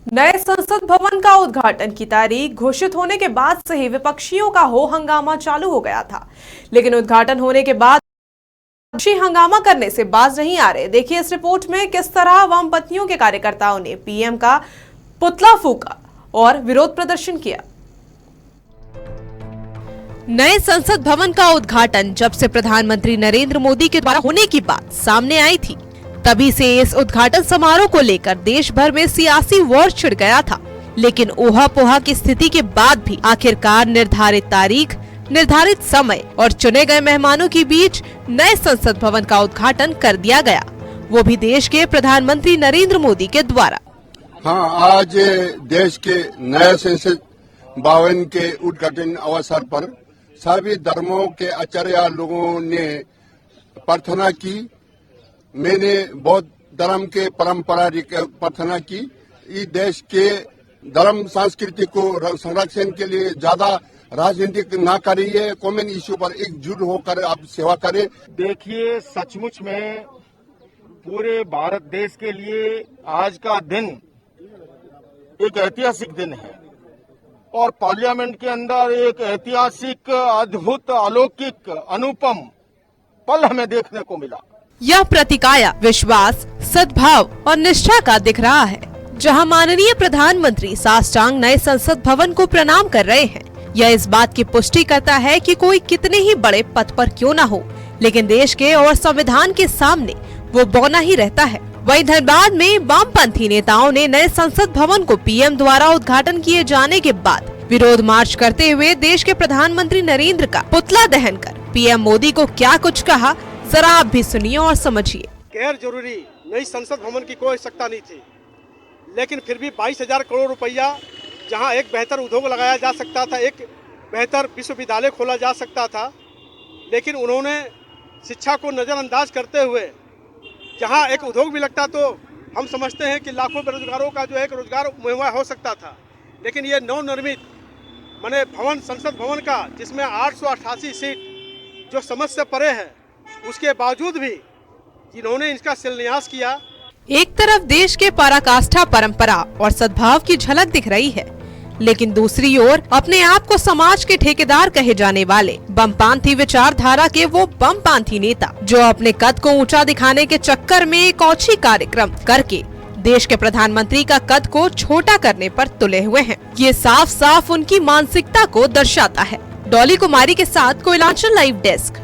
नए संसद भवन का उद्घाटन की तारीख घोषित होने के बाद से ही विपक्षियों का हो हंगामा चालू हो गया था, लेकिन उद्घाटन होने के बाद विपक्षी हंगामा करने से बाज नहीं आ रहे। देखिए इस रिपोर्ट में किस तरह वामपंथियों के कार्यकर्ताओं ने पीएम का पुतला फूंका और विरोध प्रदर्शन किया। नए संसद भवन का उद्घाटन जब से प्रधानमंत्री नरेंद्र मोदी के द्वारा होने की बात सामने आई थी, तभी से इस उद्घाटन समारोह को लेकर देश भर में सियासी वॉर छिड़ गया था। लेकिन ऊहापोहा की स्थिति के बाद भी आखिरकार निर्धारित तारीख, निर्धारित समय और चुने गए मेहमानों के बीच नए संसद भवन का उद्घाटन कर दिया गया, वो भी देश के प्रधानमंत्री नरेंद्र मोदी के द्वारा। हाँ, आज देश के नए संसद भवन के उद्घाटन अवसर पर सभी धर्मों के आचार्य लोगों ने प्रार्थना की। मैंने बौद्ध धर्म के परंपरा प्रार्थना की। इस देश के धर्म संस्कृति को संरक्षण के लिए ज्यादा राजनीतिक न करिए, कॉमन इश्यू पर एकजुट होकर आप सेवा करें। देखिए, सचमुच में पूरे भारत देश के लिए आज का दिन एक ऐतिहासिक दिन है और पार्लियामेंट के अंदर एक ऐतिहासिक, अद्भुत, अलौकिक, अनुपम पल हमें देखने को मिला। यह प्रतीकाया विश्वास, सद्भाव और निष्ठा का दिख रहा है, जहां माननीय प्रधानमंत्री साष्टांग नए संसद भवन को प्रणाम कर रहे हैं। यह इस बात की पुष्टि करता है कि कोई कितने ही बड़े पद पर क्यों न हो, लेकिन देश के और संविधान के सामने वो बौना ही रहता है। वहीं धनबाद में वामपंथी नेताओं ने नए संसद भवन को पीएम द्वारा उद्घाटन किए जाने के बाद विरोध मार्च करते हुए देश के प्रधानमंत्री नरेंद्र का पुतला दहन कर पीएम मोदी को क्या कुछ कहा, जरा आप भी सुनिए और समझिए। गैर जरूरी नई संसद भवन की कोई आवश्यकता नहीं थी, लेकिन फिर भी 22,000 करोड़ रुपया, जहां एक बेहतर उद्योग लगाया जा सकता था, एक बेहतर विश्वविद्यालय खोला जा सकता था, लेकिन उन्होंने शिक्षा को नज़रअंदाज करते हुए जहां एक उद्योग भी लगता तो हम समझते हैं कि लाखों बेरोजगारों का जो एक रोजगार मुहैया हो सकता था, लेकिन ये नवनिर्मित माने भवन, संसद भवन का, जिसमें 888 सीट जो समझ से परे है, उसके बावजूद भी जिन्होंने इसका शिलान्यास किया। एक तरफ देश के पराकाष्ठा परंपरा और सद्भाव की झलक दिख रही है, लेकिन दूसरी ओर अपने आप को समाज के ठेकेदार कहे जाने वाले बमपंथी विचारधारा के वो बमपंथी नेता जो अपने कद को ऊंचा दिखाने के चक्कर में एक औची कार्यक्रम करके देश के प्रधानमंत्री का कद को छोटा करने पर तुले हुए हैं। ये साफ साफ उनकी मानसिकता को दर्शाता है। डॉली कुमारी के साथ कोयलांचल लाइव डेस्क।